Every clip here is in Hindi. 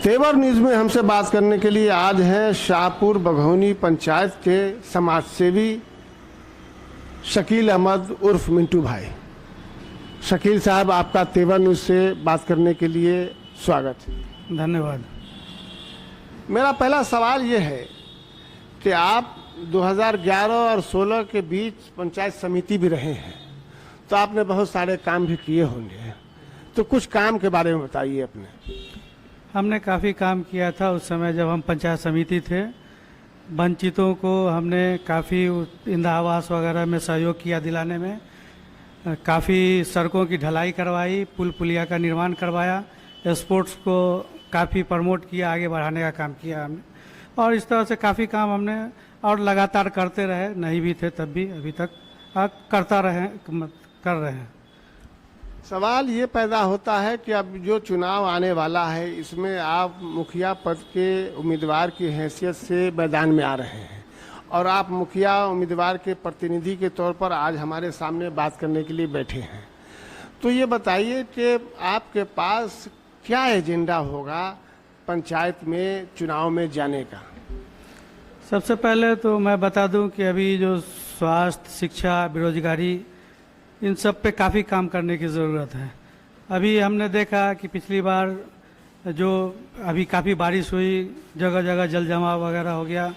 तेवर न्यूज़ में हमसे बात करने के लिए आज हैं शाहपुर बघौनी पंचायत के समाज सेवी शकील अहमद उर्फ मिंटू भाई। शकील साहब, आपका तेवर न्यूज़ से बात करने के लिए स्वागत। धन्यवाद। मेरा पहला सवाल ये है कि आप 2011 और 16 के बीच पंचायत समिति भी रहे हैं, तो आपने बहुत सारे काम भी किए होंगे, तो कुछ काम के बारे में बताइए अपने। हमने काफ़ी काम किया था उस समय जब हम पंचायत समिति थे। वंचितों को हमने काफ़ी इंदिरा आवास वगैरह में सहयोग किया दिलाने में, काफ़ी सड़कों की ढलाई करवाई, पुल पुलिया का निर्माण करवाया, स्पोर्ट्स को काफ़ी प्रमोट किया, आगे बढ़ाने का काम किया हमने। और इस तरह से काफ़ी काम हमने और लगातार करते रहे, नहीं भी थे तब भी, अभी तक कर रहे हैं। सवाल ये पैदा होता है कि अब जो चुनाव आने वाला है, इसमें आप मुखिया पद के उम्मीदवार की हैसियत से मैदान में आ रहे हैं और आप मुखिया उम्मीदवार के प्रतिनिधि के तौर पर आज हमारे सामने बात करने के लिए बैठे हैं। तो ये बताइए कि आपके पास क्या एजेंडा होगा पंचायत में चुनाव में जाने का? सबसे पहले तो मैं बता दूं कि अभी जो स्वास्थ्य, शिक्षा, बेरोजगारी, इन सब पे काफ़ी काम करने की ज़रूरत है। अभी हमने देखा कि पिछली बार जो अभी काफ़ी बारिश हुई, जगह जगह जल जमाव वगैरह हो गया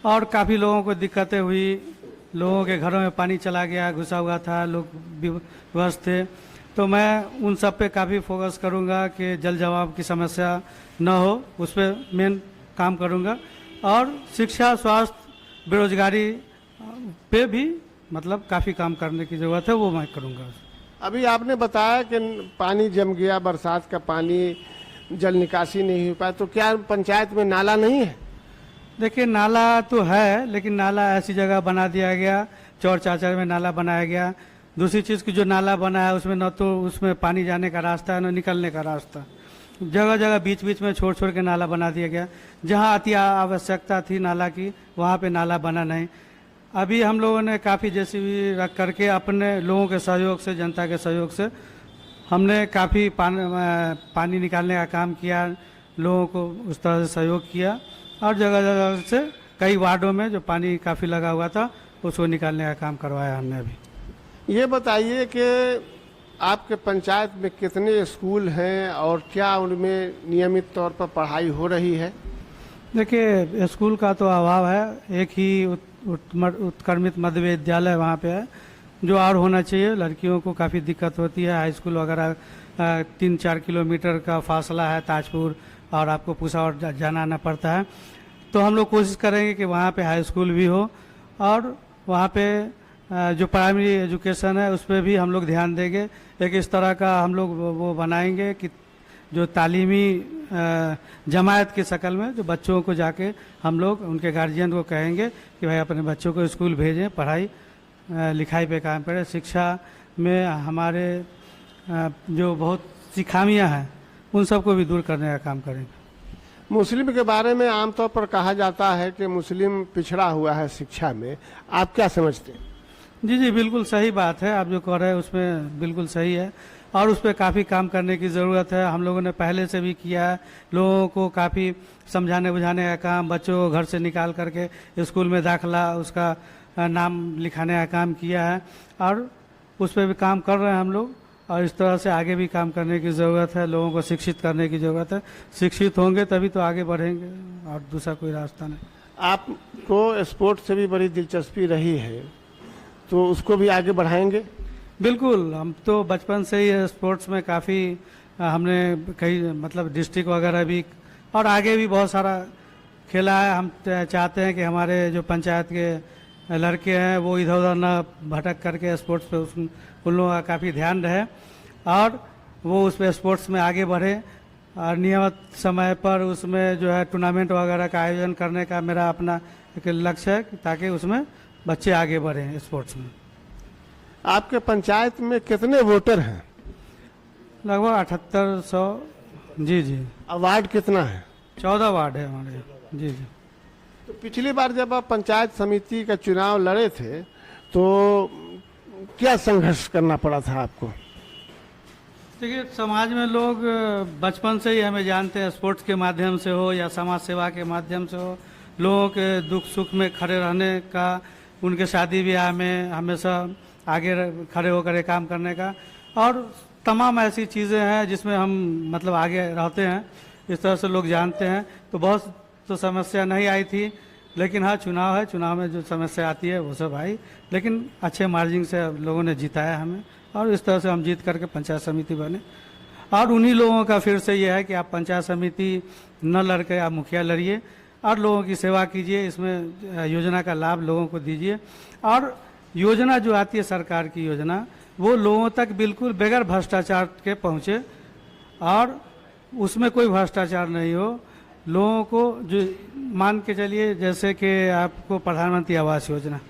और काफ़ी लोगों को दिक्कतें हुई, लोगों के घरों में पानी चला गया, घुसा हुआ था, लोग विवश थे। तो मैं उन सब पे काफ़ी फोकस करूँगा कि जल जमाव की समस्या न हो, उस पर मेन काम करूँगा। और शिक्षा, स्वास्थ्य, बेरोजगारी पे भी मतलब काफ़ी काम करने की ज़रूरत है, वो मैं करूँगा। अभी आपने बताया कि पानी जम गया, बरसात का पानी, जल निकासी नहीं हो पाया, तो क्या पंचायत में नाला नहीं है? देखिए, नाला तो है, लेकिन नाला ऐसी जगह बना दिया गया, चौर चाचर में नाला बनाया गया। दूसरी चीज़ की जो नाला बना है उसमें न तो उसमें पानी जाने का रास्ता है, न निकलने का रास्ता। जगह जगह बीच बीच में छोड़ छोड़ के नाला बना दिया गया। जहाँ अति आवश्यकता थी नाला की, वहाँ पे नाला बना नहीं। अभी हम लोगों ने काफ़ी जेसीबी रख करके अपने लोगों के सहयोग से, जनता के सहयोग से हमने काफ़ी पानी निकालने का काम किया, लोगों को उस तरह से सहयोग किया और जगह जगह से कई वार्डों में जो पानी काफ़ी लगा हुआ था उसको निकालने का काम करवाया हमने। अभी ये बताइए कि आपके पंचायत में कितने स्कूल हैं और क्या उनमें नियमित तौर पर पढ़ाई हो रही है? देखिए, स्कूल का तो अभाव है। एक ही उत्क्रमित मध्य विद्यालय वहाँ पे है, जो और होना चाहिए। लड़कियों को काफ़ी दिक्कत होती है। हाई स्कूल वगैरह 3-4 किलोमीटर का फासला है ताजपुर, और आपको पुसावर जाना आना पड़ता है। तो हम लोग कोशिश करेंगे कि वहाँ पे हाई स्कूल भी हो और वहाँ पे जो प्राइमरी एजुकेशन है उस पर भी हम लोग ध्यान देंगे। एक इस तरह का हम लोग वो बनाएंगे कि जो तालीमी जमायत की शक्ल में जो बच्चों को जाके हम लोग उनके गार्जियन को कहेंगे कि भाई अपने बच्चों को स्कूल भेजें, पढ़ाई लिखाई पे काम करें। शिक्षा में हमारे जो बहुत सी खामियां हैं उन सबको भी दूर करने का काम करेंगे। मुस्लिम के बारे में आमतौर पर कहा जाता है कि मुस्लिम पिछड़ा हुआ है शिक्षा में, आप क्या समझते हैं? जी, बिल्कुल सही बात है। आप जो कह रहे हैं उसमें बिल्कुल सही है और उस पर काफ़ी काम करने की ज़रूरत है। हम लोगों ने पहले से भी किया है, लोगों को काफ़ी समझाने बुझाने का काम, बच्चों को घर से निकाल करके स्कूल में दाखिला, उसका नाम लिखाने का काम किया है और उस पर भी काम कर रहे हैं हम लोग। और इस तरह से आगे भी काम करने की ज़रूरत है, लोगों को शिक्षित करने की ज़रूरत है। शिक्षित होंगे तभी तो आगे बढ़ेंगे और दूसरा कोई रास्ता नहीं। आपको स्पोर्ट से भी बड़ी दिलचस्पी रही है, तो उसको भी आगे बढ़ाएंगे? बिल्कुल, हम तो बचपन से ही स्पोर्ट्स में काफ़ी हमने कई मतलब डिस्ट्रिक्ट वगैरह भी और आगे भी बहुत सारा खेला है। हम चाहते हैं कि हमारे जो पंचायत के लड़के हैं वो इधर उधर न भटक करके स्पोर्ट्स पे उन लोगों का काफ़ी ध्यान रहे और वो उस पर स्पोर्ट्स में आगे बढ़े और नियमित समय पर उसमें जो है टूर्नामेंट वगैरह का आयोजन करने का मेरा अपना एक लक्ष्य है ताकि उसमें बच्चे आगे बढ़ें स्पोर्ट्स में। आपके पंचायत में कितने वोटर हैं? लगभग 7800। जी। वार्ड कितना है? 14 वार्ड है हमारे। जी। तो पिछली बार जब आप पंचायत समिति का चुनाव लड़े थे तो क्या संघर्ष करना पड़ा था आपको? देखिए, समाज में लोग बचपन से ही हमें जानते हैं, स्पोर्ट्स के माध्यम से हो या समाज सेवा के माध्यम से हो, लोगों के दुख सुख में खड़े रहने का, उनके शादी ब्याह में हमेशा आगे खड़े होकर काम करने का, और तमाम ऐसी चीज़ें हैं जिसमें हम मतलब आगे रहते हैं, इस तरह से लोग जानते हैं। तो बहुत तो समस्या नहीं आई थी, लेकिन हाँ, चुनाव है, चुनाव में जो समस्या आती है वो सब आई, लेकिन अच्छे मार्जिन से लोगों ने जिताया हमें, और इस तरह से हम जीत करके पंचायत समिति बने। और उन्हीं लोगों का फिर से ये है कि आप पंचायत समिति न लड़के आप मुखिया लड़िए और लोगों की सेवा कीजिए, इसमें योजना का लाभ लोगों को दीजिए। और योजना जो आती है सरकार की योजना, वो लोगों तक बिल्कुल बगैर भ्रष्टाचार के पहुँचे, और उसमें कोई भ्रष्टाचार नहीं हो। लोगों को जो मान के चलिए, जैसे कि आपको प्रधानमंत्री आवास योजना,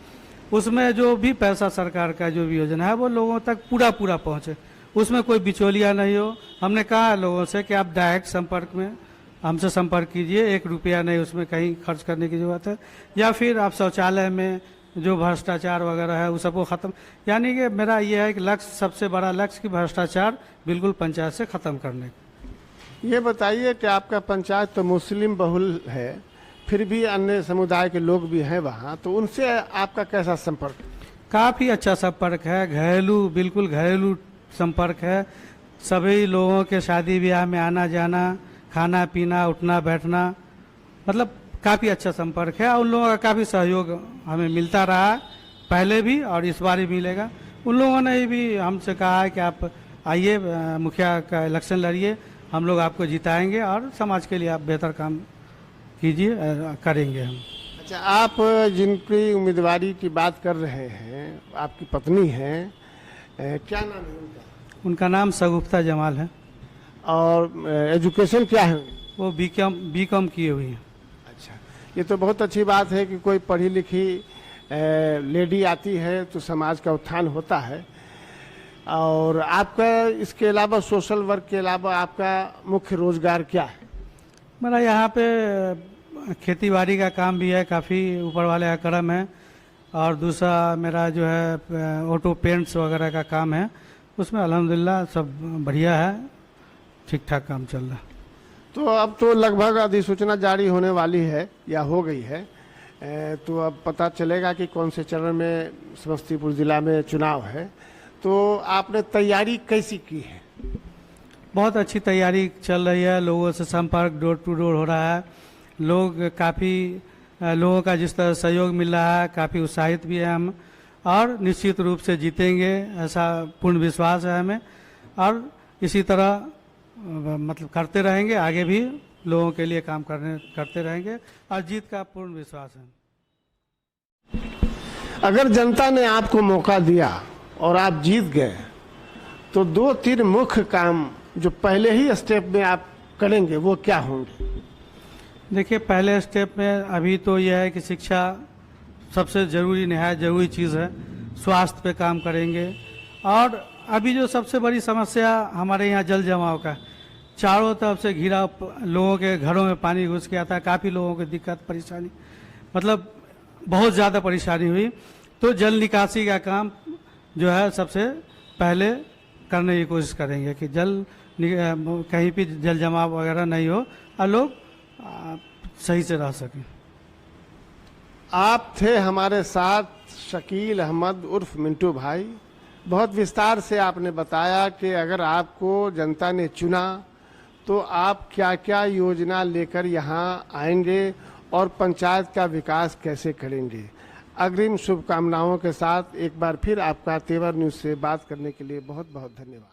उसमें जो भी पैसा सरकार का जो भी योजना है वो लोगों तक पूरा पहुंचे, उसमें कोई बिचौलिया नहीं हो। हमने कहा लोगों से कि आप डायरेक्ट संपर्क में हमसे संपर्क कीजिए, 1 रुपया नहीं उसमें कहीं खर्च करने की जरूरत है, या फिर आप शौचालय में जो भ्रष्टाचार वगैरह है वो सबको ख़त्म। यानी कि मेरा ये है कि लक्ष्य, सबसे बड़ा लक्ष्य कि भ्रष्टाचार बिल्कुल पंचायत से ख़त्म करने। ये बताइए कि आपका पंचायत तो मुस्लिम बहुल है, फिर भी अन्य समुदाय के लोग भी हैं वहाँ, तो उनसे आपका कैसा संपर्क? काफ़ी अच्छा संपर्क है, बिल्कुल घरेलू संपर्क है। सभी लोगों के शादी ब्याह में आना जाना, खाना पीना, उठना बैठना, मतलब काफ़ी अच्छा संपर्क है। उन लोगों का काफ़ी सहयोग हमें मिलता रहा पहले भी, और इस बार भी मिलेगा। उन लोगों ने भी हमसे कहा है कि आप आइए, मुखिया का इलेक्शन लड़िए, हम लोग आपको जिताएंगे और समाज के लिए आप बेहतर काम कीजिए, करेंगे हम। अच्छा, आप जिनकी उम्मीदवारी की बात कर रहे हैं, आपकी पत्नी हैं, क्या नाम है उनका? उनका नाम शगुफ्ता जमाल है। और एजुकेशन क्या है? वो बीकॉम किए हुई हैं। अच्छा, ये तो बहुत अच्छी बात है कि कोई पढ़ी लिखी लेडी आती है तो समाज का उत्थान होता है। और आपका इसके अलावा, सोशल वर्क के अलावा, आपका मुख्य रोजगार क्या है? मेरा यहाँ पे खेती बाड़ी का काम भी है, काफ़ी ऊपर वाले का करम है। और दूसरा मेरा जो है ऑटो पेंट्स वगैरह का काम है, उसमें अल्हम्दुलिल्लाह सब बढ़िया है, ठीक ठाक काम चल रहा है। तो अब तो लगभग अधिसूचना जारी होने वाली है या हो गई है, तो अब पता चलेगा कि कौन से चरण में समस्तीपुर जिला में चुनाव है। तो आपने तैयारी कैसी की है? बहुत अच्छी तैयारी चल रही है, लोगों से संपर्क डोर टू डोर हो रहा है, लोगों का जिस तरह सहयोग मिल रहा है, काफ़ी उत्साहित भी है हम, और निश्चित रूप से जीतेंगे ऐसा पूर्ण विश्वास है हमें। और इसी तरह मतलब करते रहेंगे, आगे भी लोगों के लिए काम करते रहेंगे, और जीत का पूर्ण विश्वास है। अगर जनता ने आपको मौका दिया और आप जीत गए, तो 2-3 मुख्य काम जो पहले ही स्टेप में आप करेंगे वो क्या होंगे? देखिए, पहले स्टेप में अभी तो यह है कि शिक्षा सबसे ज़रूरी, नहायत ज़रूरी चीज़ है। स्वास्थ्य पे काम करेंगे। और अभी जो सबसे बड़ी समस्या हमारे यहाँ जल जमाव का, चारों तरफ से घिरा, लोगों के घरों में पानी घुस गया था, काफ़ी लोगों को दिक्कत परेशानी, मतलब बहुत ज़्यादा परेशानी हुई। तो जल निकासी का काम जो है सबसे पहले करने की कोशिश करेंगे कि कहीं भी जल जमाव वगैरह नहीं हो और लोग सही से रह सकें। आप थे हमारे साथ शकील अहमद उर्फ मिंटू भाई। बहुत विस्तार से आपने बताया कि अगर आपको जनता ने चुना तो आप क्या क्या योजना लेकर यहाँ आएंगे और पंचायत का विकास कैसे करेंगे। अग्रिम शुभकामनाओं के साथ एक बार फिर आपका तेवर न्यूज़ से बात करने के लिए बहुत बहुत धन्यवाद।